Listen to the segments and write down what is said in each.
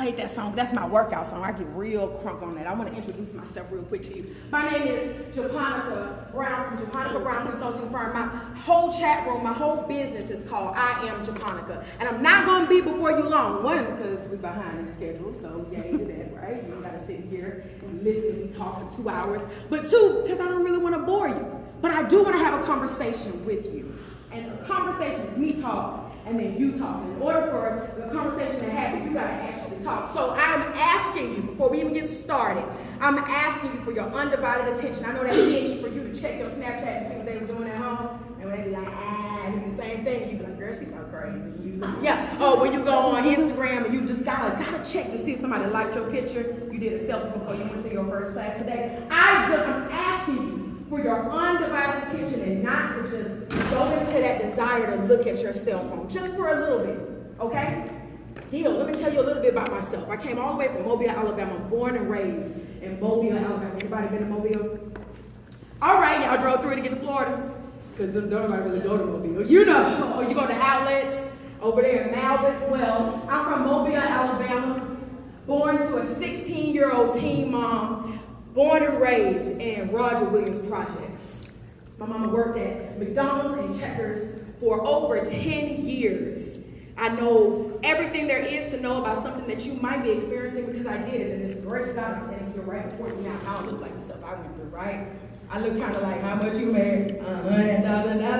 hate that song, but that's my workout song. I get real crunk on that. I want to introduce myself real quick to you. My name is Japonica Brown from Japonica Brown Consulting Firm. My whole chat room, my whole business is called I Am Japonica. And I'm not going to be before you long. One, because we're behind the schedule, so yay to that, right? You got to sit here and listen to me talk for 2 hours. But two, because I don't really want to bore you. But I do want to have a conversation with you. And a conversation is me talking. And then you talk. In order for the conversation to happen, you gotta actually talk. So I'm asking you, before we even get started, I'm asking you for your undivided attention. I know that itch for you to check your Snapchat and see what they were doing at home. And when they be like, and do the same thing, you be like, girl, she's so crazy. Oh, when you go on Instagram and you just gotta check to see if somebody liked your picture. You did a selfie before you went to your first class today. I'm asking you for your undivided attention and not to just go into that desire to look at your cell phone, just for a little bit, okay? Deal, let me tell you a little bit about myself. I came all the way from Mobile, Alabama, born and raised in Mobile, Alabama. Anybody been in Mobile? All right, y'all drove through to get to Florida, because don't nobody really go to Mobile. You know, or you go to outlets over there in Malvis. Well, I'm from Mobile, Alabama, born to a 16-year-old teen mom, born and raised in Roger Williams Projects. My mama worked at McDonald's and Checkers for over 10 years. I know everything there is to know about something that you might be experiencing because I did it. And this grace of God, I'm standing here right before you now. I don't look like the stuff I went through, right? I look kind of like, how much you made? $100,000. And I'm telling you,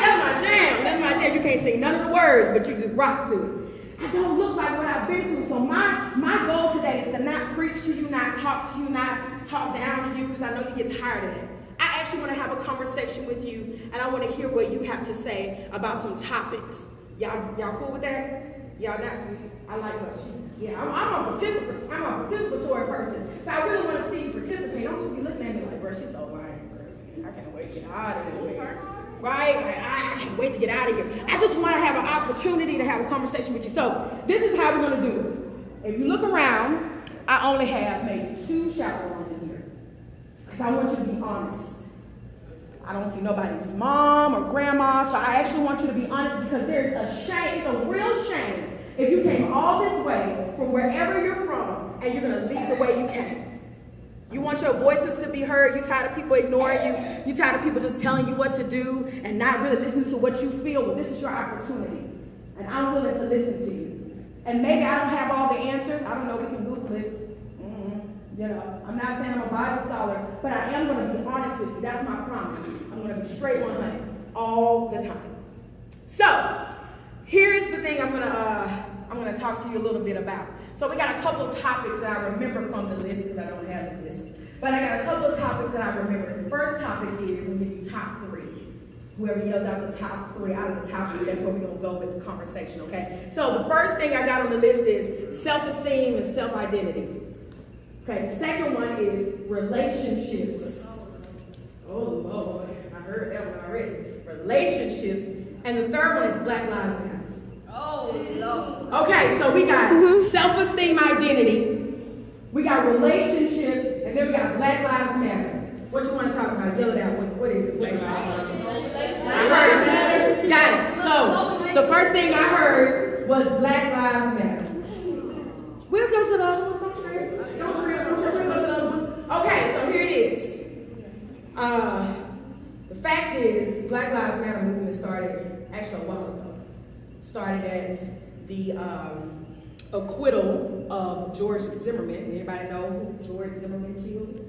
that's my jam. That's my jam. You can't sing none of the words, but you just rock to it. I don't look like what I've been through. So my goal today is to not preach to you, not talk to you, not talk down to you, because I know you get tired of it. I actually want to have a conversation with you, and I want to hear what you have to say about some topics. Y'all cool with that? Y'all not? I like what she. Yeah, I'm a participant. I'm a participatory person. So I really want to see you participate. Don't just be looking at me like, bro, she's so lying, bro. I can't wait to get out of here. Right? I can't wait to get out of here. I just want to have an opportunity to have a conversation with you. So this is how we're going to do it. If you look around, I only have maybe 2 chaperones in here. Because I want you to be honest. I don't see nobody's mom or grandma, so I actually want you to be honest because there's a shame, it's a real shame if you came all this way from wherever you're from and you're going to leave the way you came. You want your voices to be heard. You're tired of people ignoring you. You're tired of people just telling you what to do and not really listening to what you feel. Well, this is your opportunity. And I'm willing to listen to you. And maybe I don't have all the answers. I don't know. We can Google it. You know, I'm not saying I'm a Bible scholar, but I am going to be honest with you. That's my promise. I'm going to be straight 100 all the time. So here's the thing I'm going to talk to you a little bit about. So we got a couple of topics that I remember from the list because I don't have the list. But I got a couple of topics that I remember. The first topic is, I'm going to give you top 3. Whoever yells out the top 3, out of the top 3, that's where we're going to go with the conversation, okay? So the first thing I got on the list is self-esteem and self-identity. Okay, the second one is relationships. Oh, Lord, I heard that one already. Relationships. And the third one is Black Lives Matter. Oh, Lord. Okay, so we got self-esteem, identity. We got relationships, and then we got Black Lives Matter. What you want to talk about? Yell it out. What is it? Black Lives Matter. Got it. So the first thing I heard was Black Lives Matter. We'll go to the other ones. Don't trip. We'll go to the other ones. Okay, so here it is. The fact is, Black Lives Matter movement started actually a while ago. Started at the acquittal of George Zimmerman. Anybody know who George Zimmerman killed?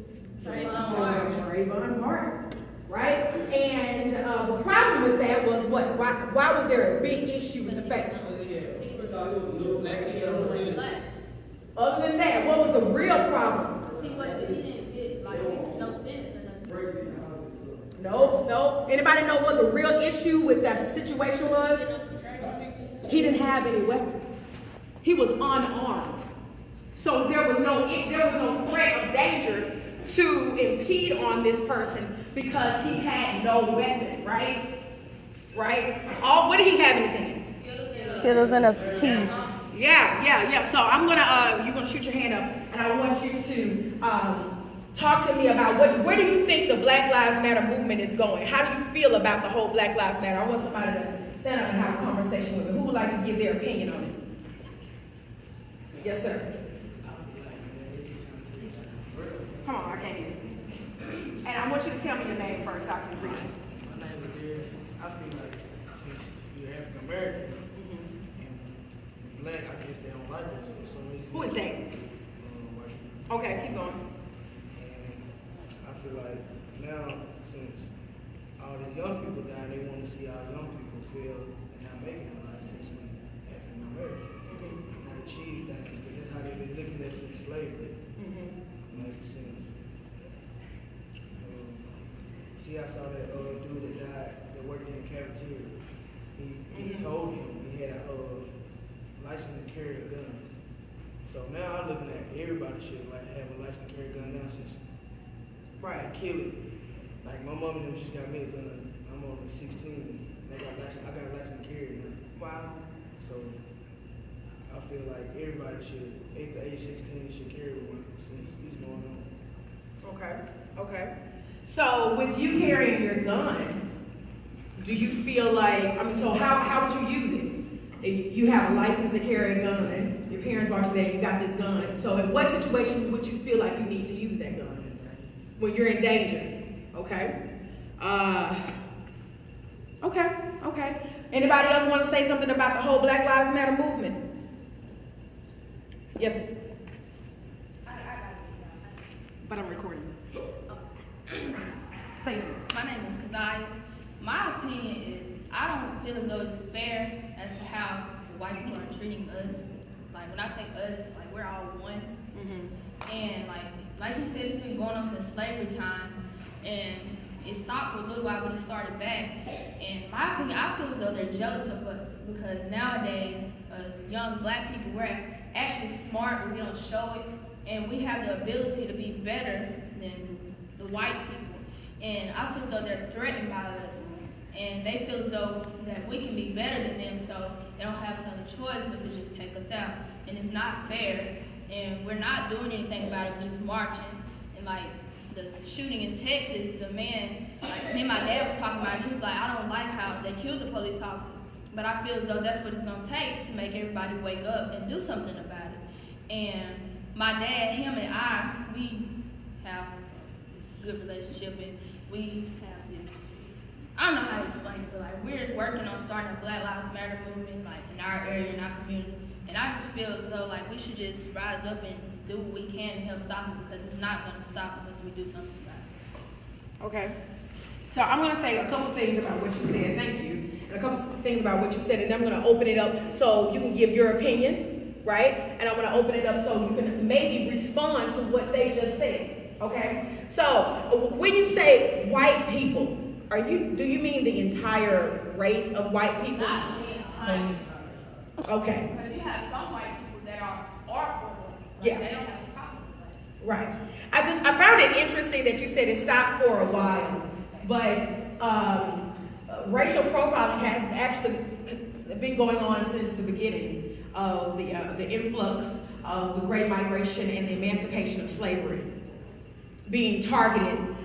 Trayvon Martin. Right? And the problem with that was what? Why was there a big issue with the fact? Other than that, what was the real problem? He didn't get no sentence or nothing. No. Anybody know what the real issue with that situation was? He didn't have any weapons. He was unarmed. So there was no threat of danger to impede on this person because he had no weapon, right? What did he have in his hand? Skittles and a tea. Yeah. So you're gonna shoot your hand up, and I want you to talk to me about where do you think the Black Lives Matter movement is going? How do you feel about the whole Black Lives Matter? I want somebody to stand up and have a conversation with me. Who would like to give their opinion on it? Yes, sir. Come on, I can't hear you. And I want you to tell me your name first so I can reach you. My name is Derek. I feel like since you're African American and black, I guess they don't like us for some reason. Who is that? White people. Okay, keep going. And I feel like now, since all these young people die, they want to see our young people fail and not make it in life since we African American. Not achieve things, but that's how they've been looking at since slavery. Like since see, I saw that dude that died that worked in the cafeteria. He told him he had a license to carry a gun. So now I'm looking at everybody should like have a license to carry a gun now since Right. kill it. Like my mom and them just got me a gun. I'm only 16. I got a license to carry it now. Wow. So I feel like everybody should, age 16 should carry one since it's going on. Okay. Okay. So with you carrying your gun, do you feel like, I mean, so how would you use it? If you have a license to carry a gun, your parents brought you there, you got this gun. So in what situation would you feel like you need to use that gun? When you're in danger. Okay. Okay. Anybody else want to say something about the whole Black Lives Matter movement? Yes. But I'm recording. Say it. My name is Keziah. My opinion is I don't feel as though it's fair as to how the white people are treating us. Like when I say us, like we're all one. And like you said, it's been going on since slavery time, and it stopped for a little while, but it started back. And my opinion, I feel as though they're jealous of us because nowadays, as young black people, we're actually smart, but we don't show it, and we have the ability to be better than the white people. And I feel as though they're threatened by us, and they feel as though that we can be better than them, so they don't have another choice but to just take us out. And it's not fair, and we're not doing anything about it, we're just marching. And like the shooting in Texas, the man, like me and my dad was talking about it, he was like, I don't like how they killed the police officers, but I feel as though that's what it's gonna take to make everybody wake up and do something about it. And my dad, him and I, we have this good relationship, and we have this, I don't know how to explain it, but like we're working on starting a Black Lives Matter movement, like in our area, in our community. And I just feel as though like we should just rise up and do what we can to help stop it, because it's not going to stop unless we do something about it. Okay. So I'm going to say a couple things about what you said. Thank you. And a couple things about what you said, and then I'm going to open it up so you can give your opinion, right? And I'm going to open it up so you can maybe respond to what they just said. Okay. So when you say white people, do you mean the entire race of white people? Not the entire. Okay. Because you have some white people that are for it. Yeah. They don't have a problem with it. Right. I found it interesting that you said it stopped for a while, but racial profiling has actually been going on since the beginning of the influx of the Great Migration and the emancipation of slavery, being targeted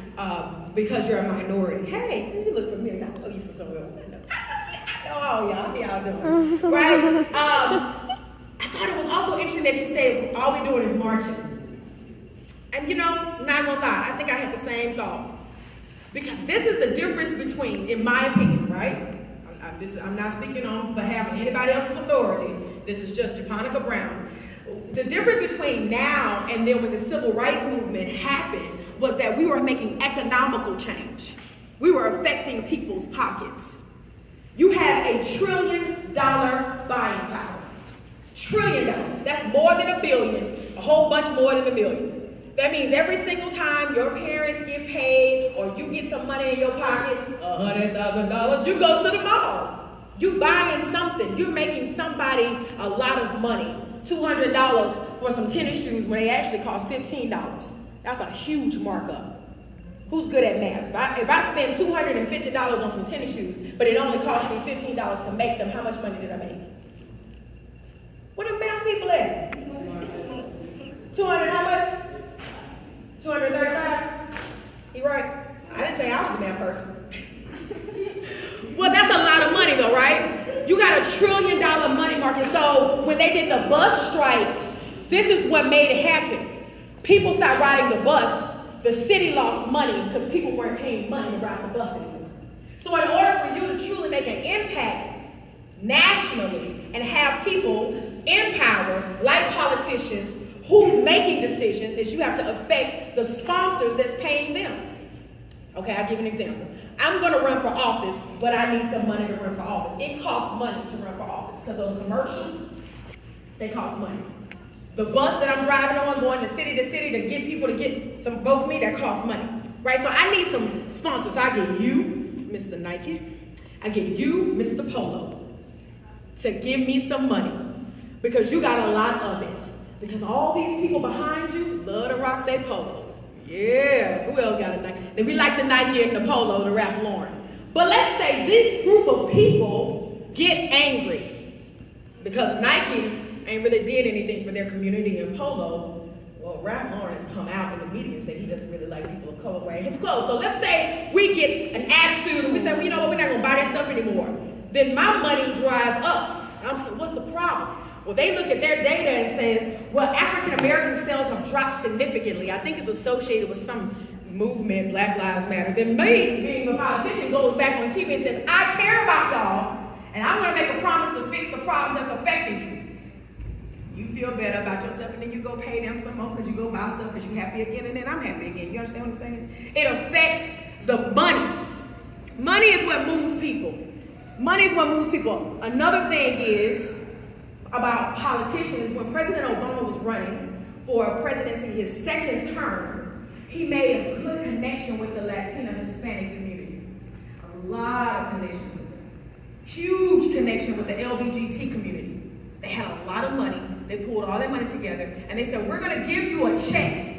because you're a minority. Hey, you look familiar. I know you from somewhere. I know all y'all. How y'all doing? Right? I thought it was also interesting that you said all we're doing is marching. And you know, not gonna lie, I think I had the same thought. Because this is the difference between, in my opinion, right? I'm not speaking on behalf of anybody else's authority. This is just Japonica Brown. The difference between now and then when the civil rights movement happened was that we were making economical change. We were affecting people's pockets. You have $1 trillion buying power. $1 trillion. That's more than $1 billion. A whole bunch more than $1 million. That means every single time your parents get paid or you get some money in your pocket, $100,000, you go to the mall. You buying something. You're making somebody a lot of money. $200 for some tennis shoes when they actually cost $15. That's a huge markup. Who's good at math? If I spend $250 on some tennis shoes, but it only cost me $15 to make them, how much money did I make? Where the math people at? 200 how much? 235? He right. I didn't say I was a math person. Well, that's a lot of money though, right? You got $1 trillion money market. So when they did the bus strikes This is what made it happen. People stopped riding the bus. The city lost money because people weren't paying money to ride the bus anymore. So in order for you to truly make an impact nationally and have people in power, like politicians, who's making decisions, is you have to affect the sponsors that's paying them. Okay, I'll give you an example. I'm going to run for office, but I need some money to run for office. It costs money to run for office because those commercials, they cost money. The bus that I'm driving on, going to city to get people to get some vote for me, that costs money. Right? So I need some sponsors. I get you, Mr. Nike. I get you, Mr. Polo, to give me some money because you got a lot of it. Because all these people behind you love to rock their polos. Yeah, who else got a Nike? Then we like the Nike and the Polo to Ralph Lauren. But let's say this group of people get angry because Nike ain't really did anything for their community and Polo. Well, Ralph Lauren has come out in the media and said he doesn't really like people of color wearing his clothes. So let's say we get an attitude and we say, well, you know what, we're not gonna buy that stuff anymore. Then my money dries up. And I'm saying, what's the problem? Well, they look at their data and says, well, African American sales have dropped significantly. I think it's associated with some movement, Black Lives Matter. Then me, being a politician, goes back on TV and says, I care about y'all, and I'm gonna make a promise to fix the problems that's affecting you. You feel better about yourself, and then you go pay them some more because you go buy stuff because you're happy again, and then I'm happy again. You understand what I'm saying? It affects the money. Money is what moves people. Money is what moves people. Another thing is about politicians. When President Obama was running for presidency his second term, he made a good connection with the Latino Hispanic community. A lot of connections with them. Huge connection with the LBGT community. They had a lot of money. They pulled all their money together and they said, we're going to give you a check.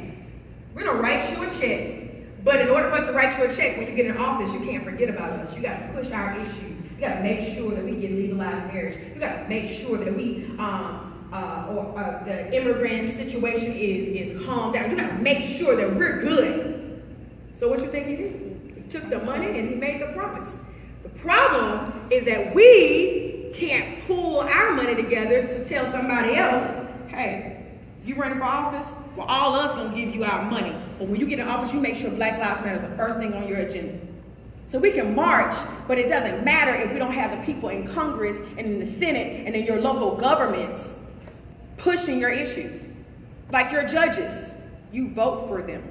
We're going to write you a check. But in order for us to write you a check, when you get in office, you can't forget about us. You got to push our issues. You got to make sure that we get legalized marriage. You got to make sure that we, the immigrant situation is calmed down. You got to make sure that we're good. So what you think he did? He took the money and he made the promise. The problem is that we can't pull our money together to tell somebody else, hey, you running for office? Well, all of us gonna give you our money. But when you get in office, you make sure Black Lives Matter is the first thing on your agenda. So we can march, but it doesn't matter if we don't have the people in Congress and in the Senate and in your local governments pushing your issues. Like your judges, you vote for them.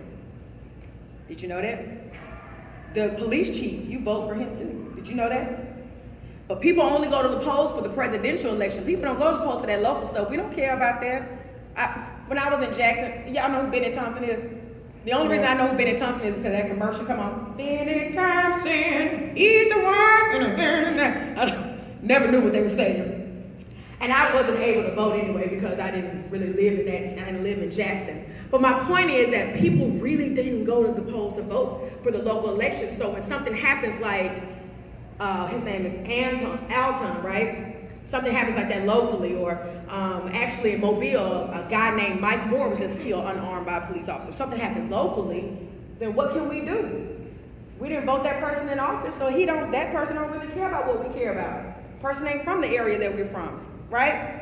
Did you know that? The police chief, you vote for him too. Did you know that? But people only go to the polls for the presidential election. People don't go to the polls for that local stuff. We don't care about that. When I was in Jackson, y'all know who Bennett Thompson is? The only reason I know who Bennett Thompson is because that commercial, come on. Bennett Thompson, he's the one. I never knew what they were saying. And I wasn't able to vote anyway because I didn't really live in that, I didn't live in Jackson. But my point is that people really didn't go to the polls to vote for the local elections. So when something happens like, his name is Alton, right? Something happens like that locally, or actually in Mobile, a guy named Mike Moore was just killed unarmed by a police officer. Something happened locally, then what can we do? We didn't vote that person in office, so that person don't really care about what we care about. Person ain't from the area that we're from, right?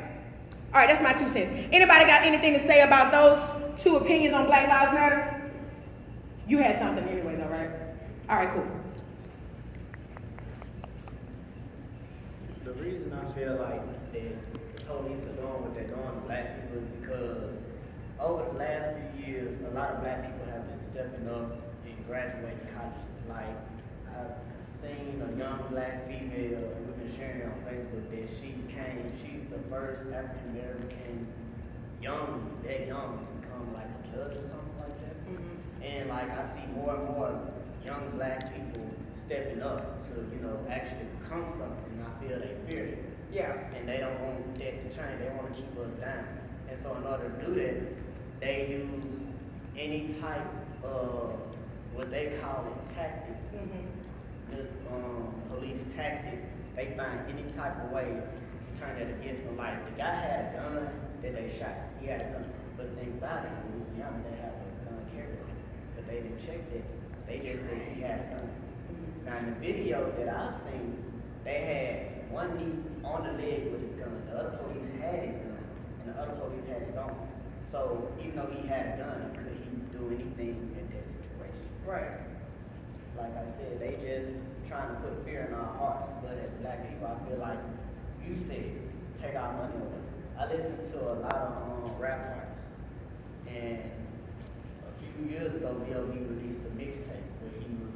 All right, that's my 2 cents. Anybody got anything to say about those 2 opinions on Black Lives Matter? You had something anyway, though, right? All right, cool. The reason I feel like the police are doing what they're doing to black people is because over the last few years, a lot of black people have been stepping up and graduating colleges. Like, I've seen a young black female, and we've been sharing it on Facebook, that she's the first African American young to become like a judge or something like that. Mm-hmm. And like, I see more and more young black people stepping up to, actually become something. I feel they fear it. Yeah. And they don't want that to change. They want to keep us down. And so in order to do that, they use any type of what they call it tactics. Mm-hmm. Police tactics. They find any type of way to turn that against them. Like, the guy had a gun that they shot. He had a gun. But the thing about it, in Louisiana, they have a gun carrier. But they didn't check that. They just said he had a gun. Now, in the video that I've seen, they had one knee on the leg with his gun. The other police had his gun, and the other police had his own. So even though he had a gun, could he do anything in that situation? Right. Like I said, they just trying to put fear in our hearts. But as black people, I feel like you said, take our money away. I listen to a lot of rap artists, and a few years ago, B.O.B. released a mixtape where he was,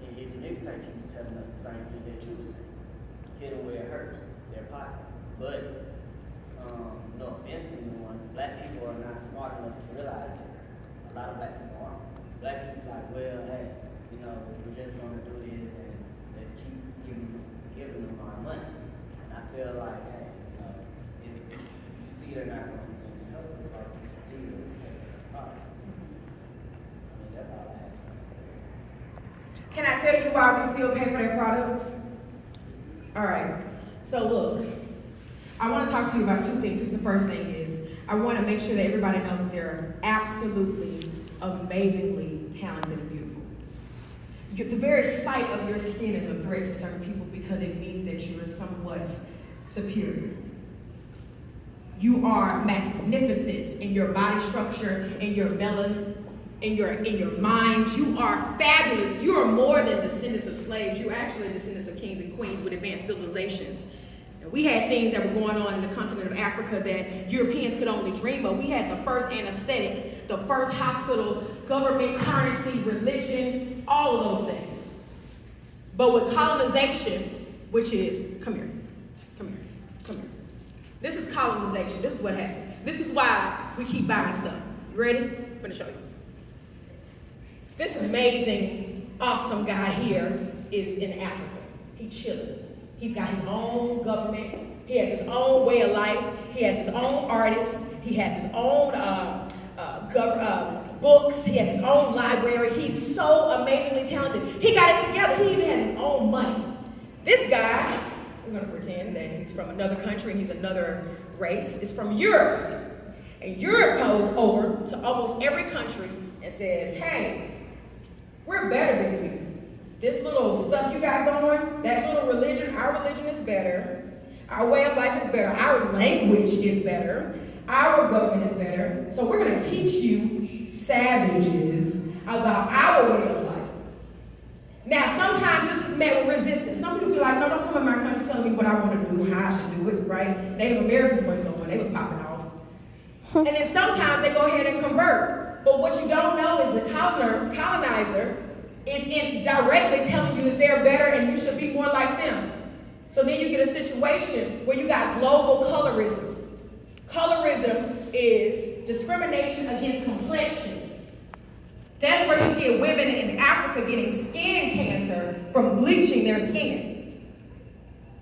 in his mixtape, he was telling us the same thing that you were saying. Hit it where it hurts, their pockets. But, no offense to anyone, black people are not smart enough to realize that. A lot of black people aren't. Black people like, well, hey, you know, we're just gonna do this and let's keep giving them our money. And I feel like, hey, you know, if you see they're not gonna help them, or you steal product. I mean, that's all I have to say. Can I tell you why we still pay for their products? All right. So look, I want to talk to you about two things. The first thing is I want to make sure that everybody knows that they're absolutely, amazingly talented and beautiful. The very sight of your skin is a threat to certain people because it means that you're somewhat superior. You are magnificent in your body structure, in your melanin, in your minds. You are fabulous. You are more than descendants of slaves. You're actually descendants of kings and queens with advanced civilizations. And we had things that were going on in the continent of Africa that Europeans could only dream of. We had the first anesthetic, the first hospital, government, currency, religion, all of those things. But with colonization, which is, come here. This is colonization. This is what happened. This is why we keep buying stuff. You ready? I'm gonna show you. This amazing, awesome guy here is in Africa. He's chilling. He's got his own government. He has his own way of life. He has his own artists. He has his own books. He has his own library. He's so amazingly talented. He got it together. He even has his own money. This guy, we're going to pretend that he's from another country and he's another race, is from Europe. And Europe goes over to almost every country and says, hey, we're better than you. This little stuff you got going, that little religion, our religion is better. Our way of life is better. Our language is better. Our government is better. So we're going to teach you savages about our way of life. Now, sometimes this is met with resistance. Some people be like, no, don't come in my country telling me what I want to do, how I should do it, right? Native Americans weren't going. They was popping off. And then sometimes they go ahead and convert. But what you don't know is the colonizer is directly telling you that they're better and you should be more like them. So then you get a situation where you got global colorism. Colorism is discrimination against complexion. That's where you get women in Africa getting skin cancer from bleaching their skin.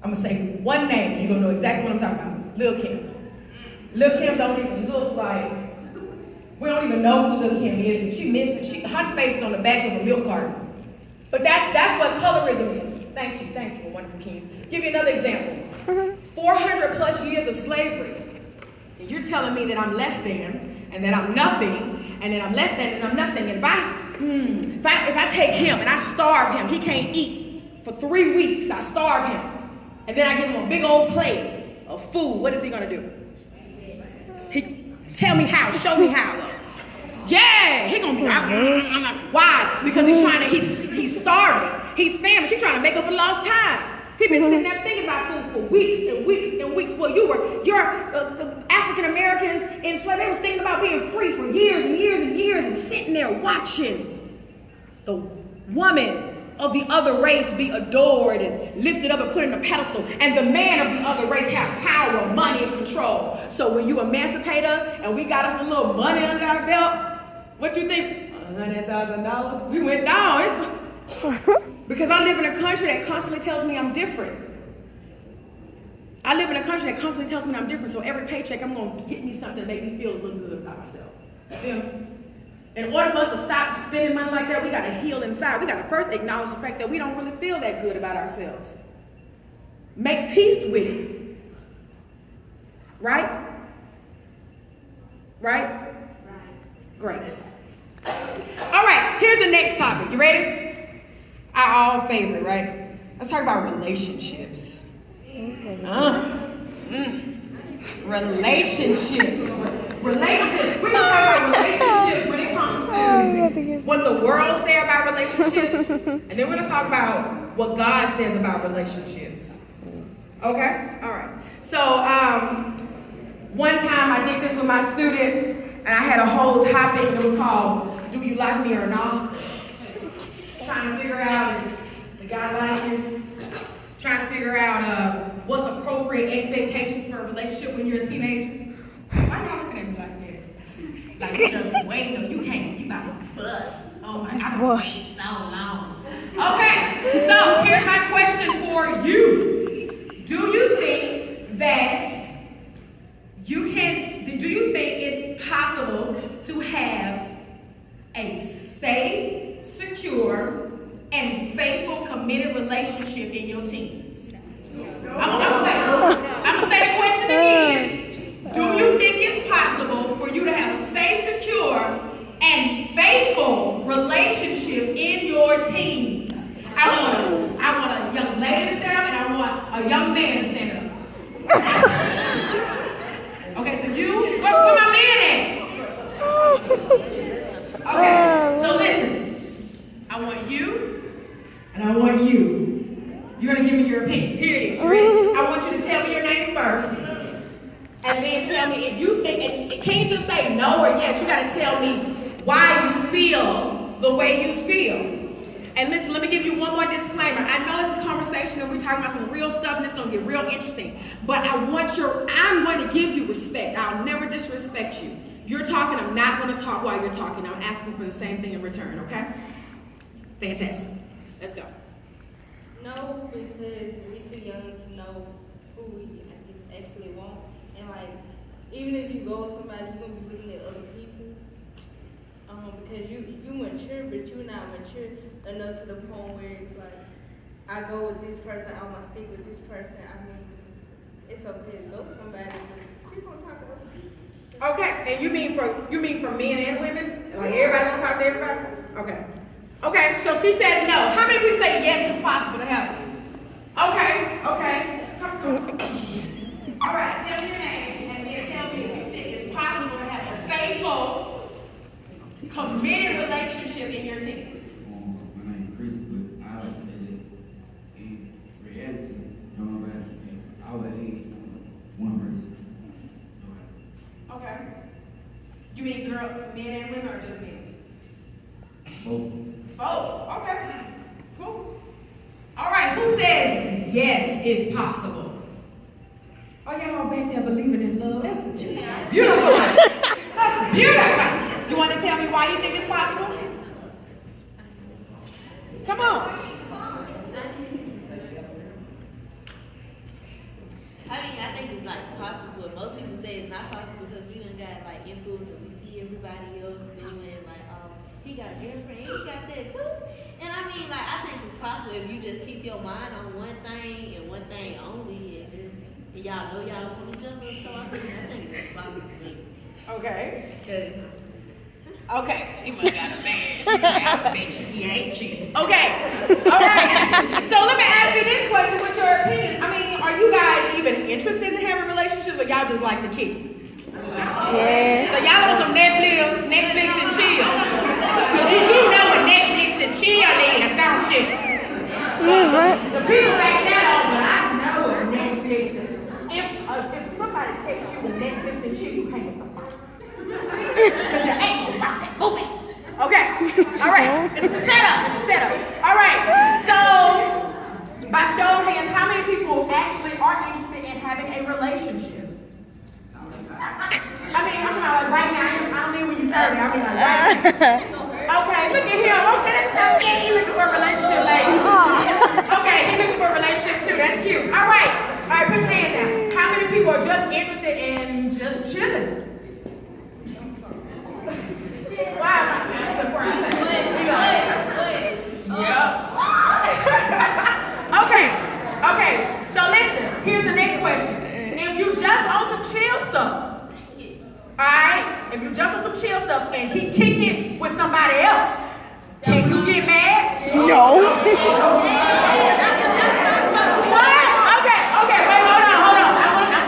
I'm gonna say one name, you're gonna know exactly what I'm talking about. Lil' Kim. Lil' Kim don't even look like, we don't even know who Lil' Kim is, and she missing. Her face is on the back of a milk carton. But that's what colorism is. Thank you, wonderful kings. Give you another example. 400 plus years of slavery. And you're telling me that I'm less than, and that I'm nothing, and that I'm less than, and I'm nothing. And if I take him and I starve him, he can't eat for 3 weeks. I starve him. And then I give him a big old plate of food. What is he gonna do? Tell me how, show me how. Yeah, he gonna be like, why? Because he's starving. He's famished. He's trying to make up for lost time. He's been sitting there thinking about food for weeks and weeks and weeks. Well, your African Americans in slavery, they was thinking about being free for years and years and years and sitting there watching the woman of the other race be adored and lifted up and put in a pedestal, and the man of the other race have power, money, and control. So when you emancipate us and we got us a little money under our belt, what you think? $100,000? We went down. Because I live in a country that constantly tells me I'm different. I live in a country that constantly tells me I'm different, so every paycheck I'm going to get me something to make me feel a little good about myself. You feel me? In order for us to stop spending money like that, we got to heal inside. We got to first acknowledge the fact that we don't really feel that good about ourselves. Make peace with it. Right? Right? Great. All right, here's the next topic. You ready? Our all favorite, right? Let's talk about relationships. Relationships. relationships. We're gonna talk about relationships when it comes to what the world says about relationships, and then we're gonna talk about what God says about relationships. Okay? All right. So one time I did this with my students, and I had a whole topic, and it was called "Do You Like Me or Not?" Trying to figure out if the guy likes you. Trying to figure out what's appropriate expectations for a relationship when you're a teenager. Why y'all looking at me like that? Like you just waiting on you can't, you about to bust. Oh my God, I've waited so long. Okay, so here's my question for you. Do you think it's possible to have a safe, secure, and faithful, committed relationship in your teens? I'm gonna say the question again. Do you think it's possible for you to have a safe, secure, and faithful relationship in your teens? I want a young lady to stand up, and I want a young man to stand up. Okay, so where my man at? Okay, so listen. I want you, and I want you. You're gonna give me your opinions. Here it is. You ready? I want you to tell me your name first, and then tell me if you think. And can't just say no or yes. You gotta tell me why you feel the way you feel. And listen, let me give you one more disclaimer. I know it's a conversation and we're talking about some real stuff and it's gonna get real interesting. But I'm going to give you respect. I'll never disrespect you. You're talking, I'm not gonna talk while you're talking. I'm asking for the same thing in return, okay? Fantastic. Let's go. No, because we're too young to know who we actually want. And like, even if you go with somebody, you're gonna be looking at other people. Because you mature, but you're not mature enough to the point where it's like, I go with this person, I'm gonna stick with this person. I mean, it's okay to go with somebody, but people don't talk to other people. Okay, and you mean for men and women? Like everybody gonna talk to everybody? Okay. Okay, so she says no. How many people say yes, it's possible to have it? Okay. Come. All right, tell me your name, and then tell me if you think it's possible to have a faithful, committed relationship in your teens. My name is Chris, but I would say that in reality, I would hate one person. Okay. You mean men and women, or just men? Both. Both. Okay. Cool. All right. Who says yes, it's possible? Oh, y'all all back there believing in love? That's beautiful. That's beautiful. You want to tell me why you think it's possible? Come on. I think it's like possible, but most people say it's not possible because we done got like influence and we see everybody else doing like, he got a girlfriend, he got that too. And I mean, like, I think it's possible if you just keep your mind on one thing and one thing only, and y'all know y'all from each other. So I think it's possible. Okay. Okay, she must got a man. She got a bitch. He ain't cheating. Okay. All right. So let me ask you this question. What's your opinion? I mean, are you guys even interested in having relationships, or y'all just like to kick it? Yeah. So y'all on some Netflix and chill. Because you do know what Netflix and chill is, don't you? The people back there, but I know what Netflix is. If somebody takes you to Netflix and chill, you hang up. Because you ain't gonna watch that movie. Okay. All right. It's a setup. All right. So, by show of hands, how many people actually are interested in having a relationship? I mean, I'm talking like right now. I don't mean when you're 30. I mean like right now. Okay, look at him. Okay, that's okay. He's looking for a relationship, ladies. Okay, he's looking for a relationship too. That's cute. All right, put your hands down. How many people are just interested in just chilling? Wow. Okay. So listen. Here's the next question. If you just on some chill stuff, alright? If you just on some chill stuff and he kick it with somebody else, can you get mad? No. What? Okay, wait, hold on.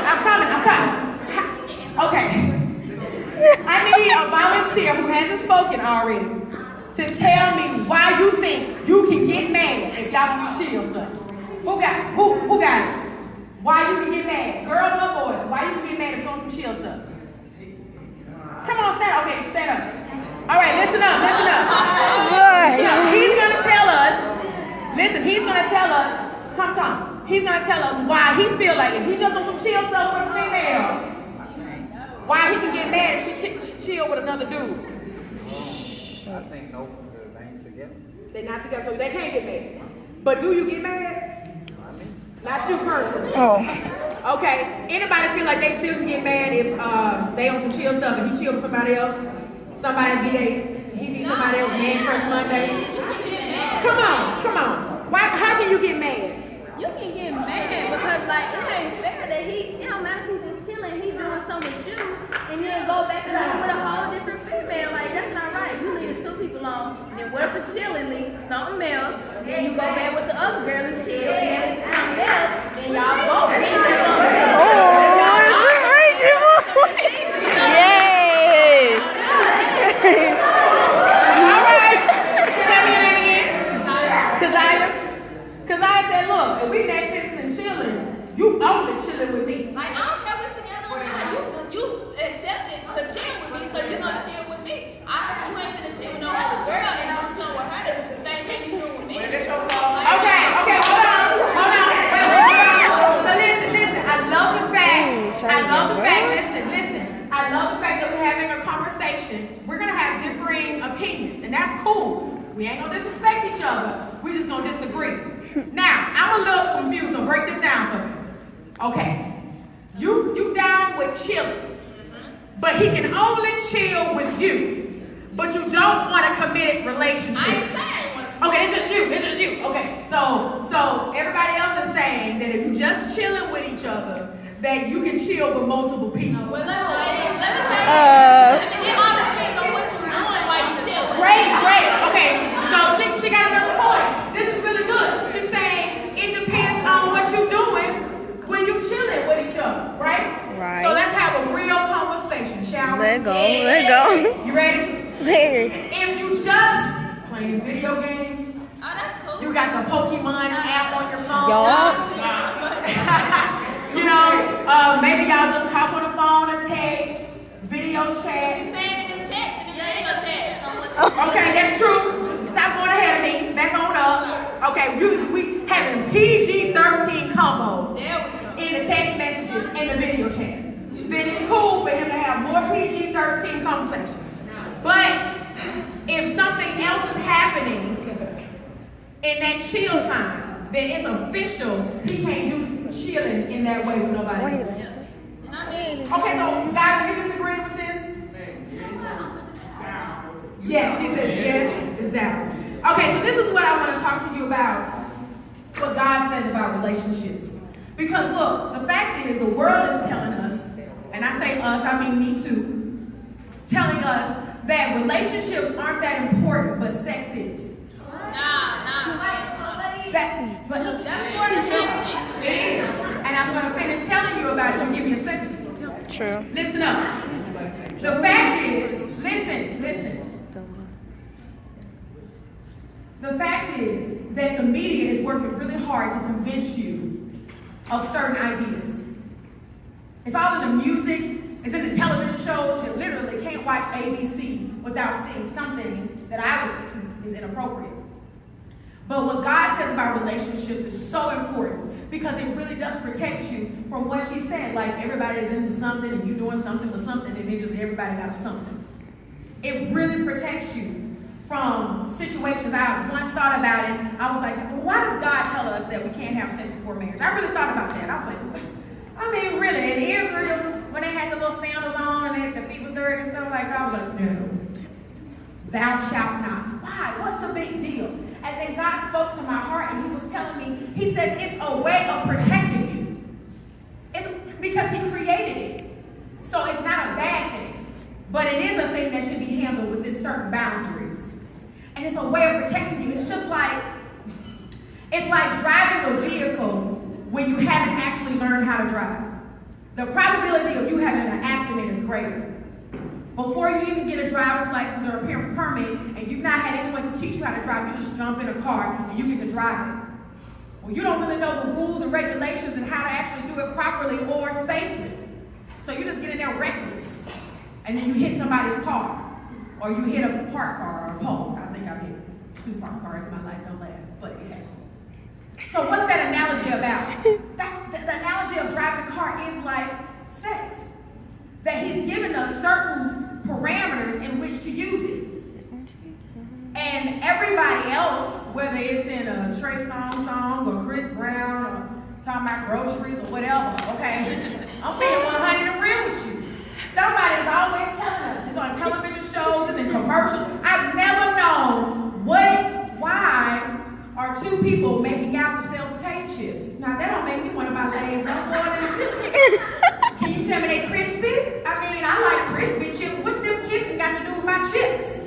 I'm coming. Okay. volunteer who hasn't spoken already to tell me why you think you can get mad if y'all want some chill stuff? Who got it? Why you can get mad? Girls or boys? Why you can get mad if you want some chill stuff? Come on, stand up. Okay, stand up. All right, listen up. He's going to tell us, come. He's going to tell us why he feel like if he just on some chill stuff with a female, why he can get mad if she chill with another dude. I think no, because they ain't together. They're not together, so they can't get mad. But do you get mad? Not you personally. Oh. Okay. Anybody feel like they still can get mad if they on some chill stuff and he chill with somebody else? He be somebody else, man crush Monday? Come on. How can you get mad? You can get mad because like it ain't fair that it don't matter if he's just chilling, he's doing something with you, and then go back and live with a whole different female. Like that's not right. You leaving two people alone, and then what if the chilling leads to something else? Then you go back with the other girl and chill, and then leads to something else. Then y'all both leave to something else. Oh, it's a raging boy. Yay! All right. Tell me your name again. Keziah said, look, if we Netflix and chilling, you only chilling with me. Like, I don't care what's together or not. You accepted to chill with me, so you're gonna chill with me. You ain't finna chill with no other girl and do something with her that's the same thing you doing with me. Okay, hold on. Wait. So listen, I love the fact, that we're having a conversation. We're gonna have differing opinions, and that's cool. We ain't gonna disrespect each other. We just gonna disagree. Now, I'm a little confused, so break this down for me. Okay, you down with chilling, but he can only chill with you, but you don't want a committed relationship. I ain't saying. Okay, it's just you. Okay, so everybody else is saying that if you just chilling with each other, that you can chill with multiple people. Well, let me say it all depends on what you're doing while you chill. Great. Okay, so she got another point. This is really good. She's saying it depends on what you're doing when you chilling with each other, right? Right. So let's have a real conversation, shall we? Let go. You ready? There. If you just playing video games, Oh, that's cool. you got the Pokemon app on your phone. You know, maybe y'all just talk on the phone or text, video chat. She's saying it in text and in video chat. Okay, that's true. Stop going ahead of me. Back on up. Okay, we having PG-13 combos in the text messages and the video chat. Then it's cool for him to have more PG-13 conversations. But if something else is happening in that chill time, then it's official. He can't do chilling in that way with nobody else. Okay, so guys, are you disagreeing with this? Yes, he says yes, it's down. Okay, so this is what I want to talk to you about, what God says about relationships. Because look, the fact is the world is telling us, and I say us, I mean me too, telling us that relationships aren't that important, but sex is. That's more than friendship. It is. And I'm going to finish telling you about it. Give me a second. True. Listen up. The fact is, listen. The fact is that the media is working really hard to convince you of certain ideas. It's all in the music, it's in the television shows. You literally can't watch ABC without seeing something that I would think is inappropriate. But what God says about relationships is so important because it really does protect you from what she said. Like everybody's into something and you doing something with something and it just everybody got something. It really protects you from situations. I once thought about it. I was like, well, why does God tell us that we can't have sex before marriage? I really thought about that. I was like, really, in Israel, when they had the little sandals on and the feet was dirty and stuff like that, I was like, no. Thou shalt not. Why? What's the big deal? And then God spoke to my heart and he was telling me, he says it's a way of protecting you. It's because he created it. So it's not a bad thing. But it is a thing that should be handled within certain boundaries. And it's a way of protecting you. It's just like, it's like driving a vehicle when you haven't actually learned how to drive. The probability of you having an accident is greater. Before you even get a driver's license or a permit, and you've not had anyone to teach you how to drive, you just jump in a car and you get to drive it. Well, you don't really know the rules and regulations and how to actually do it properly or safely. So you just get in there reckless, and then you hit somebody's car, or you hit a parked car or a pole. I think I've hit 2 parked cars in my life, don't laugh, but it happened. So what's that analogy about? That's the analogy of driving a car is like sex. That he's given us certain parameters in which to use it. And everybody else, whether it's in a Trey song or Chris Brown or talking about groceries or whatever, okay? I'm being 100 and real with you. Somebody is always telling us. It's on television shows, it's in commercials. I've never known why are 2 people making out to sell potato chips. Now that don't make me want to buy Lay's no more than Can you tell me they crispy? I mean, I like crispy chips. What them kissing got to do with my chips?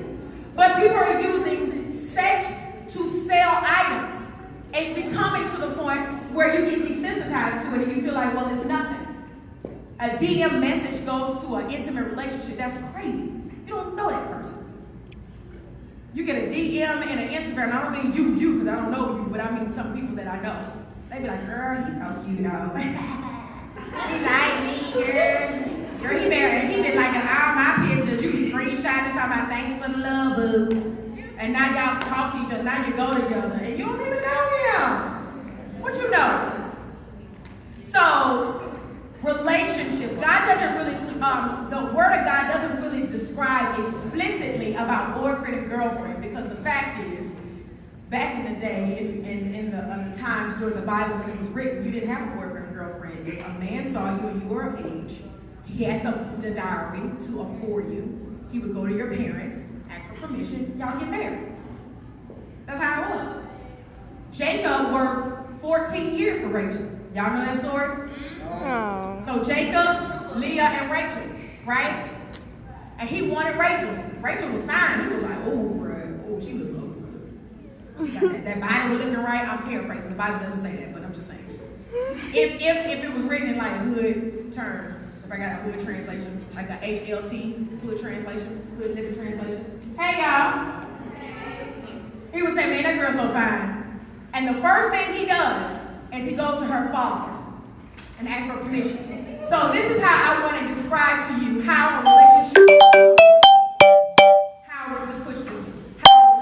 But people are using sex to sell items. It's becoming to the point where you get desensitized to it and you feel like, well, it's nothing. A DM message goes to an intimate relationship. That's crazy. You don't know that person. You get a DM and an Instagram. I don't mean you, because I don't know you, but I mean some people that I know. They be like, girl, he's so cute, though. He like me, girl. Girl, he been liking all my pictures. You be screenshotting, talking about thanks for the love, boo. And now y'all talk to each other, now you go together, and you don't even know him. What you know? So, relationships. God doesn't really, the Word of God doesn't really describe explicitly about boyfriend and girlfriend, because the fact is, back in the day, in the times during the Bible when it was written, you didn't have a boyfriend and girlfriend. If a man saw you and you were of age, he had the dowry to afford you. He would go to your parents, ask for permission, y'all get married. That's how it was. Jacob worked 14 years for Rachel. Y'all know that story? Oh. So Jacob, Leah, and Rachel, right? And he wanted Rachel. Rachel was fine. He was like, oh, bro, oh, she looks good. She got that body was looking right. I'm paraphrasing. The Bible doesn't say that, but I'm just saying. If it was written in like a hood term, if I got a hood translation, like a HLT, hood translation, hood living translation. Hey, y'all. He would say, man, that girl's so fine. And the first thing he does is he goes to her father and asks for permission. So this is how I want to describe to you how a relationship, how a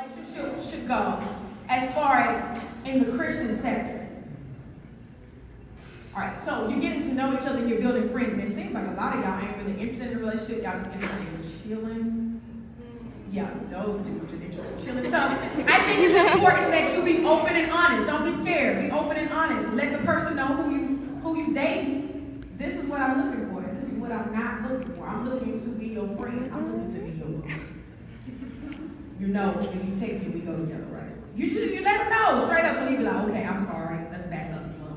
relationship should go as far as in the Christian sector. All right, so you're getting to know each other and you're building friends. And it seems like a lot of y'all ain't really interested in a relationship. Y'all just interested in chilling. Yeah, those 2 are just interested in chilling. So I think it's important that you be open and honest. Don't be scared. Be open and honest. Let the person know who you dating. This is what I'm looking for. This is what I'm not looking for. I'm looking to be your friend. I'm looking to be your boo. You know, when you text me, we go together, right? You let him know straight up, so he be like, okay, I'm sorry. Let's back up slowly.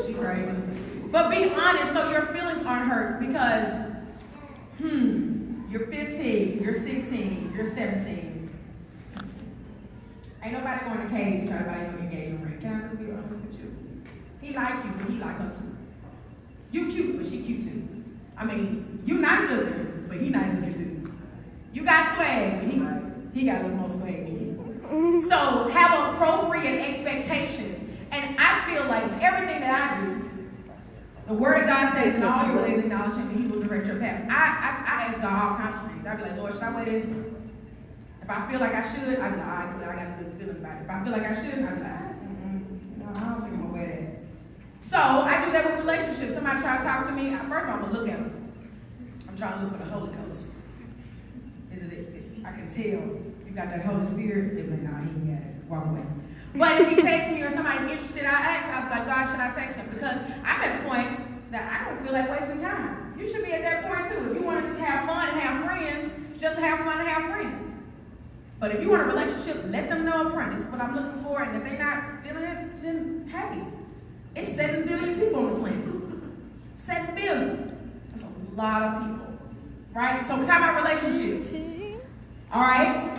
She crazy. But be honest so your feelings aren't hurt, because you're 15, you're 16, you're 17. Ain't nobody going to cage to try to buy you an engagement ring. Can I just be honest with you? He like you, but he like her too. You cute, but she cute too. I mean, you nice looking, but he nice looking too. You got swag, but he got a little more swag than you. So have appropriate expectations. And I feel like everything that I do, the Word of God says, in all your ways acknowledge Him, and He will direct your paths. I ask God all kinds of things. I be like, Lord, should I wear this? If I feel like I should, I be like, all right, I got a good feeling about it. If I feel like I should, I be like, no, I don't think I'm gonna wear that. So I do that with relationships. Somebody try to talk to me. First of all, I'm gonna look at them. I'm trying to look for the Holy Ghost. Is it? I can tell you got that Holy Spirit. They're like, nah, he ain't got it. Walk away. But if he texts me or somebody's interested, I ask, I'll be like, God, should I text him? Because I'm at a point that I don't feel like wasting time. You should be at that point too. If you want to just have fun and have friends, just have fun and have friends. But if you want a relationship, let them know up front. This is what I'm looking for, and if they're not feeling it, then hey. It's 7 billion people on the planet. 7 billion. That's a lot of people. Right? So we're talking about relationships. All right?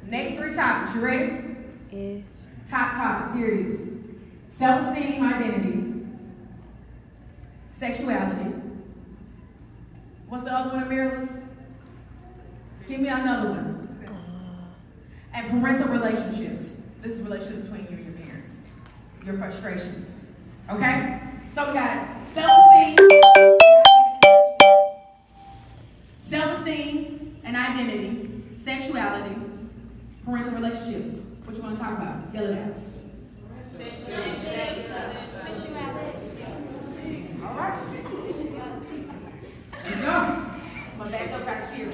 Next 3 topics. You ready? Yeah. Top topics. Here it is. Self-esteem, identity, sexuality. What's the other one, Amiral's? Give me another one. And parental relationships. This is relationships between you and your parents. Your frustrations. Okay? So we got self-esteem and identity, sexuality, parental relationships. What you want to talk about? Yell it out. All right. Let's go. My back goes out to zero.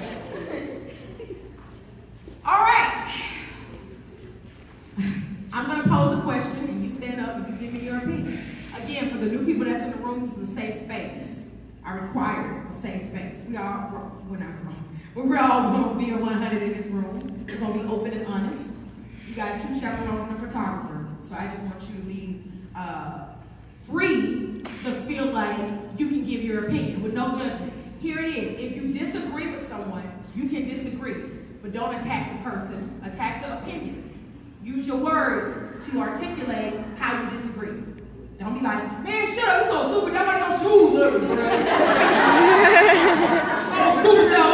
All right. I'm going to pose a question, and you stand up and you give me your opinion. Again, for the new people that's in the room, this is a safe space. I require a safe space. We're not wrong. But we're all going to be a 100 in this room. We're going to be open and honest. You got 2 chaperones and a photographer. So I just want you to be free to feel like you can give your opinion with no judgment. Here it is. If you disagree with someone, you can disagree. But don't attack the person. Attack the opinion. Use your words to articulate how you disagree. Don't be like, man, shut up, you so stupid. That why your shoes look, bro. Oh, stupid stuff.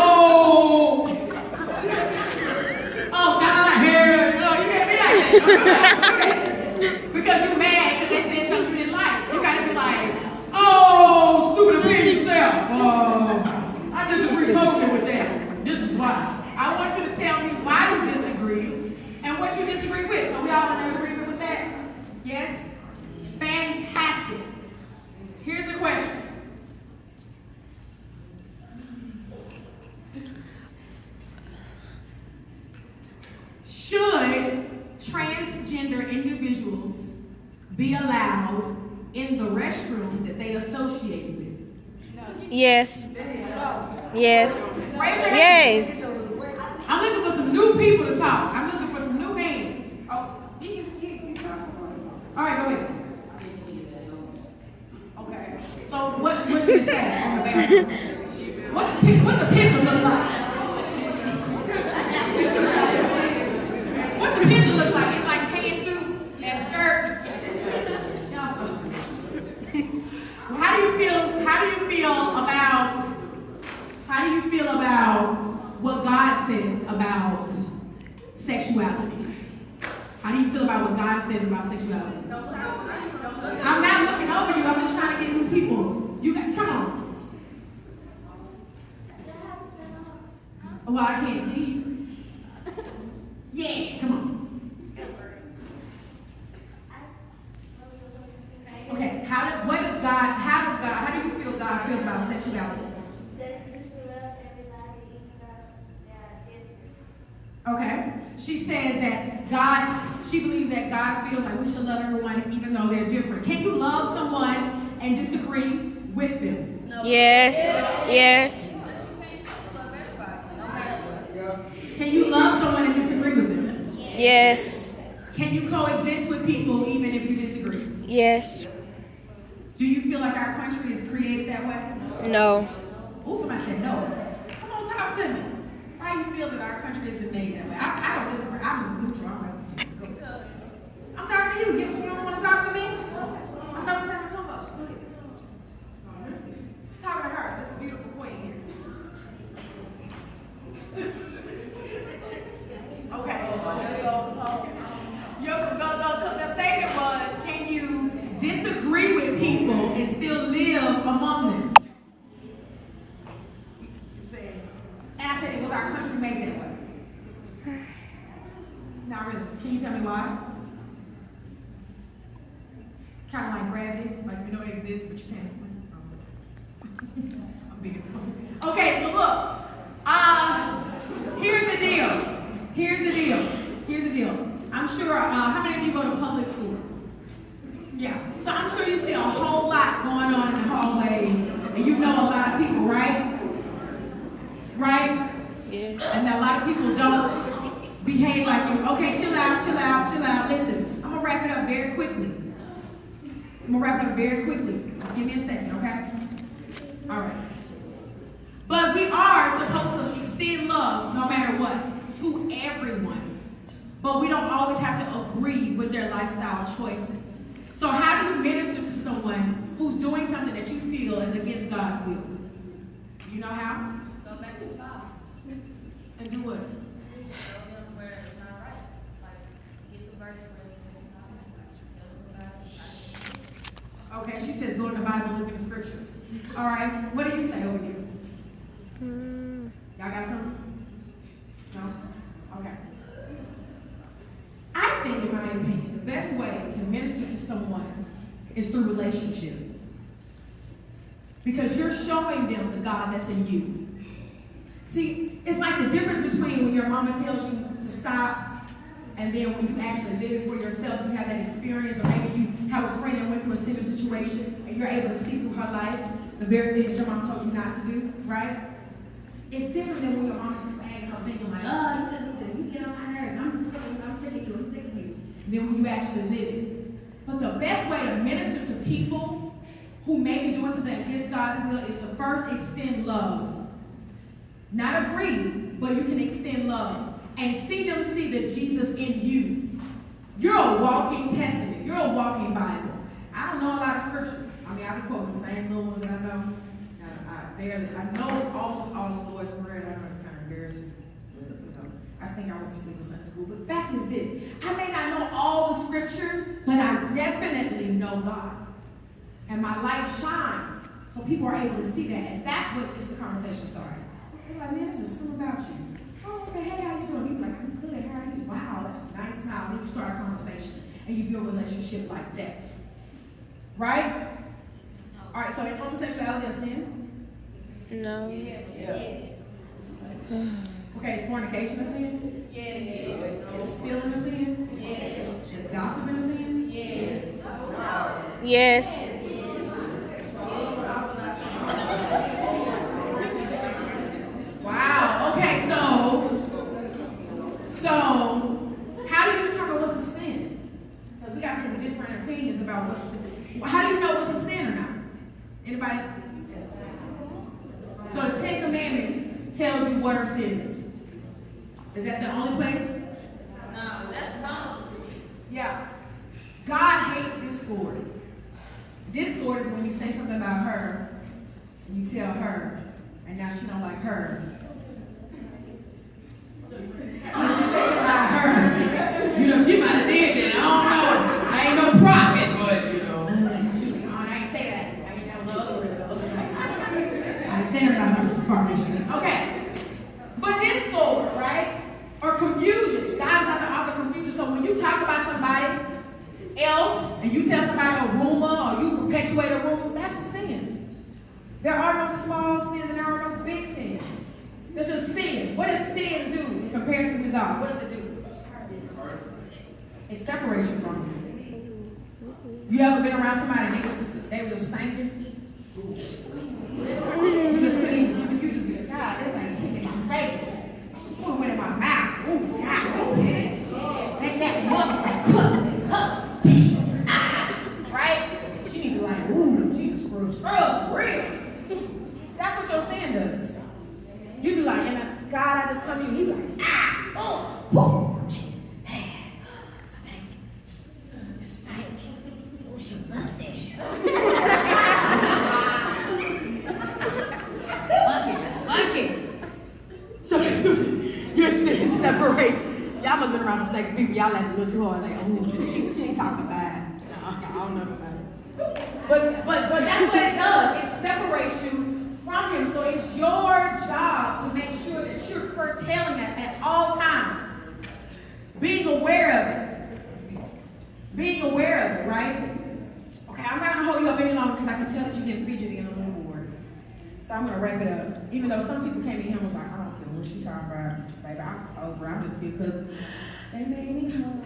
Oh, got a lot of hair. You know, you can't be like that. Because you're mad because they said something you didn't like. You got to be like, oh, stupid opinion yourself. I disagree totally with that. This is why. I want you to tell me why you disagree and what you disagree with. So we all in agreement with that? Yes? Fantastic. Here's the question. Should transgender individuals be allowed in the restroom that they associate with? Yes. Yes. Raise your hand. Yes. I'm looking for some new people to talk. I'm looking for some new hands. Oh, all right, go ahead. Okay. So what should it say on the bathroom? What the picture look like? What the picture look like? It's like pantsuit and skirt. Y'all so. How do you feel about what God says about sexuality? How do you feel about what God says about sexuality? I'm not looking over you. I'm just trying to get new people. You got, come on. Well, I can't see you. Yeah, come on. Okay, how do you feel God feels about sexuality? Okay. She says that she believes that God feels like we should love everyone even though they're different. Can you love someone and disagree with them? No. Yes. Yes. Can you love someone and disagree with them? Yes. Can you coexist with people even if you disagree? Yes. Do you feel like our country is created that way? No. Oh, somebody said no. Come on, talk to me. How do you feel that our country isn't made that way? I don't disagree. I'm neutral. I'm talking to you. You don't want to talk to me? I thought we was having a combo. Go ahead. Talking to her. This beautiful queen here. Okay. The statement was, can you disagree with people and still live among them? And I said, was our country made that way? Not really. Can you tell me why? Kind of like gravity, like you know it exists, but you can't explain it. I'm being funny. Okay, so look. Here's the deal. I'm sure, how many of you go to public school? Yeah. So I'm sure you see a whole lot going on in the hallways, and you know a lot of people, right? Right? Yeah. And a lot of people don't behave like you. Okay, chill out. Listen, I'm going to wrap it up very quickly. Just give me a second, okay? All right. But we are supposed to extend love no matter what to everyone. But we don't always have to agree with their lifestyle choices. So how do you minister to someone who's doing something that you feel is against God's will? You know how? Go back to the Bible. And do what? Show them where it's not right. Like, get the verse where it's not right. Tell them about it. Okay, she says go in the Bible and look in the scripture. All right, what do you say over here? Y'all got something? No? Okay. I think, in my opinion, the best way to minister to someone is through relationship. Because you're showing them the God that's in you. See, it's like the difference between when your mama tells you to stop, and then when you actually live it for yourself, you have that experience, or maybe you have a friend that went through a similar situation, and you're able to see through her life the very thing that your mom told you not to do, right? It's different than when your mom is dragging her thinking like, oh, you get on my nerves, I'm sick of you. And then when you actually live it. But the best way to minister to people who may be doing something against God's will is to first extend love. Not agree, but you can extend love. And see them see the Jesus in you. You're a walking testament. You're a walking Bible. I don't know a lot of scripture. I mean, I can quote the same little ones that I know. I know almost all of the Lord's Prayer. I know it's kind of embarrassing. I think I went to sleep in Sunday school. But the fact is this. I may not know all the scriptures, but I definitely know God. And my light shines. So people are able to see that. And that's what gets the conversation started. They're like, man, there's just something about you. Oh, okay, hey, how you doing? You're like, I'm good. How are you? Wow, that's a nice smile. Then you start a conversation. And you build a relationship like that. Right? All right, so is homosexuality a sin? No. Okay, is fornication a sin? Yes. Is stealing a sin? Yes. Is gossiping a sin? Yes. Yes. Wow. Okay, so how do you determine what's a sin? Because we got some different opinions about what's a sin. Well, how do you know what's a sin or not? Anybody? So the Ten Commandments tells you what are sins. Is that the only place? No, that's wrong. Yeah. God hates discord. Discord is when you say something about her, and you tell her, and now she don't like her. About her. You know, she might have did that. I don't know. I ain't no prophet, but you know. I ain't say that. I ain't never loved her. I ain't saying about her formation. Okay. But discord, right? Or confusion. God is not the author of confusion. So when you talk about somebody else, and you tell somebody a rumor, or you perpetuate a rumor, that's a sin. There are no small sins and there are no big sins. There's just sin. What does sin do in comparison to God? What does it do? It separates you from Him. You ever been around somebody and they was just stinking? You just be like, God, they're like in my face. Ooh, it went in my mouth. Ooh, God. Make that muscle like right? She needs to like, ooh, Jesus scrub, real. That's what your sin does. You be like, and God, I just come to you. You be like, boom. Stank. Oh, she musty. Bucket. So your sin separation. Y'all must have been around some stinking people. Y'all like a little too hard. Like, oh, she talking bad. I don't know about it. But that's what it does. It separates you from Him. So it's your job to make sure that you're curtailing that at all times. Being aware of it. Being aware of it, right? Okay, I'm not going to hold you up any longer because I can tell that you're getting fidgety and a little bored. So I'm going to wrap it up. Even though some people came in here and was like, I don't care what she talking about. Baby, I was over. I'm just here because they made me home.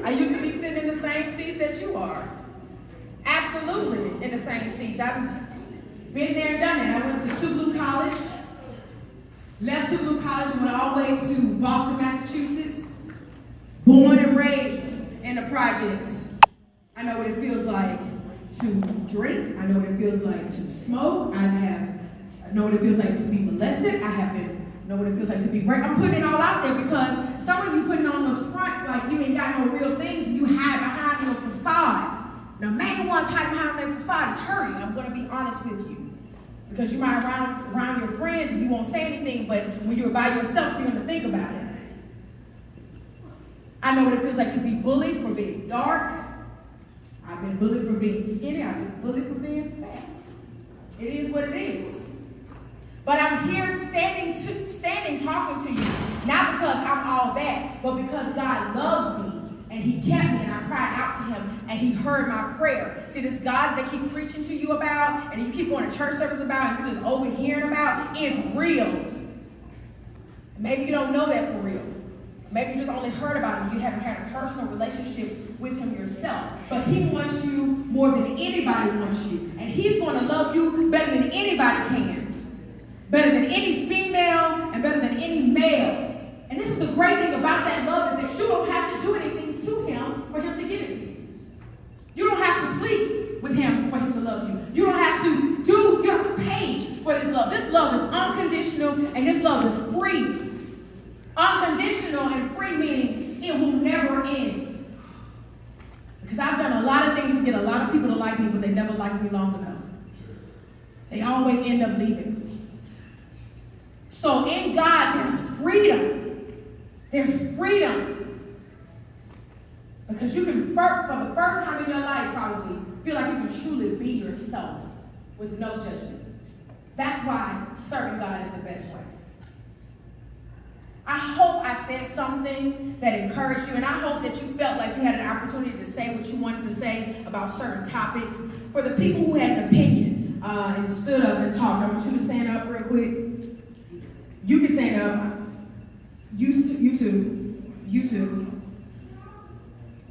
I used to be sitting in the same seats that you are. Absolutely in the same seats. I've been there and done it. I went to Toulouse College, left Toulouse College and went all the way to Boston, Massachusetts. Born and raised in the projects. I know what it feels like to drink. I know what it feels like to smoke. I know what it feels like to be molested. Know what it feels like to be raped. I'm putting it all out there because some of you putting on those fronts like you ain't got no real things and you hide behind your facade. The main ones hiding behind their facade is hurting. I'm going to be honest with you. Because you might around your friends and you won't say anything, but when you're by yourself, you're going to think about it. I know what it feels like to be bullied for being dark. I've been bullied for being skinny. I've been bullied for being fat. It is what it is. But I'm here standing talking to you, not because I'm all that, but because God loved me and he kept me and I cried out to him and he heard my prayer. See, this God that keep preaching to you about and you keep going to church service about and you're just overhearing about is real. Maybe you don't know that for real. Maybe you just only heard about him. You haven't had a personal relationship with him yourself. But he wants you more than anybody wants you. And he's going to love you better than anybody can. Better than any female and better than any male. And this is the great thing about that love is that you don't have to do anything to him for him to give it to you. You don't have to sleep with him for him to love you. You don't have to pay for this love. This love is unconditional and this love is free. Unconditional and free meaning it will never end. Because I've done a lot of things to get a lot of people to like me, but they never liked me long enough. They always end up leaving. So in God, there's freedom. There's freedom. Because you can, for the first time in your life, probably feel like you can truly be yourself with no judgment. That's why serving God is the best way. I hope I said something that encouraged you, and I hope that you felt like you had an opportunity to say what you wanted to say about certain topics. For the people who had an opinion and stood up and talked, I want you to stand up real quick. You can stand up. You too.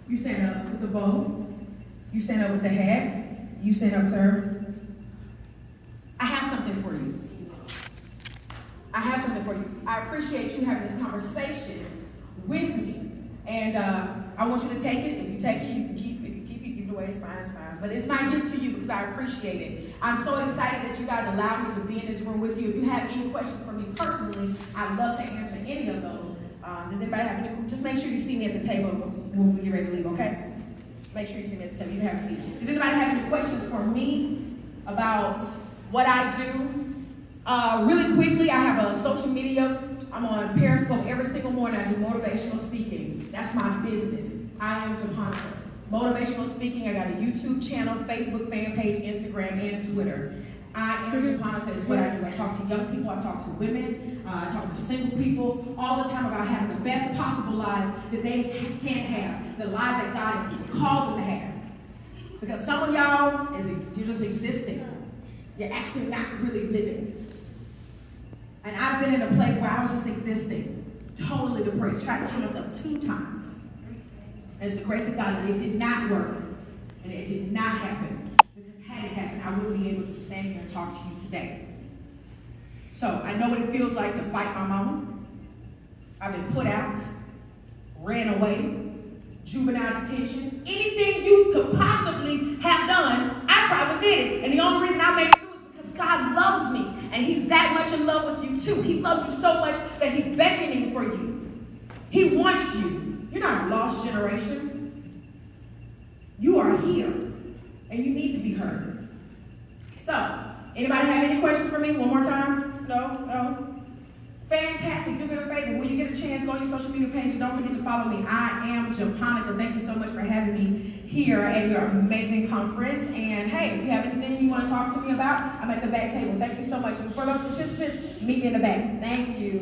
You stand up with the bow. You stand up with the hat. You stand up, sir. I have something for you. I appreciate you having this conversation with me. And I want you to take it. If you take it, you can keep it. If you keep it, give it away. It's fine, it's fine. But it's my gift to you because I appreciate it. I'm so excited that you guys allowed me to be in this room with you. If you have any questions for me personally, I'd love to answer any of those. Does anybody have any? Just make sure you see me at the table when we get ready to leave, okay? Make sure you see me at the table. You have a seat. Does anybody have any questions for me about what I do? Really quickly, I have a social media. I'm on Periscope every single morning. I do motivational speaking. That's my business. I am Japonica. Motivational speaking. I got a YouTube channel, Facebook fan page, Instagram, and Twitter. I am Japonica is what I do. I talk to young people. I talk to women. I talk to single people all the time about having the best possible lives that they can have. The lives that God has called them to have. Because some of y'all, you're just existing. You're actually not really living. And I've been in a place where I was just existing, totally depressed, tried to kill myself 2 times. And it's the grace of God that it did not work, and it did not happen. Because had it happened, I wouldn't be able to stand here and talk to you today. So I know what it feels like to fight my mama. I've been put out, ran away, juvenile detention. Anything you could possibly have done, I probably did it. And the only reason I made it through is because God loves me. And he's that much in love with you too. He loves you so much that he's beckoning for you. He wants you. You're not a lost generation. You are here. And you need to be heard. So, anybody have any questions for me? One more time? No? Fantastic. Do me a favor. When you get a chance, go on your social media pages. Don't forget to follow me. I am Japonica. Thank you so much for having me here at your amazing conference. And hey, if you have anything you want to talk to me about, I'm at the back table. Thank you so much. And for those participants, meet me in the back. Thank you.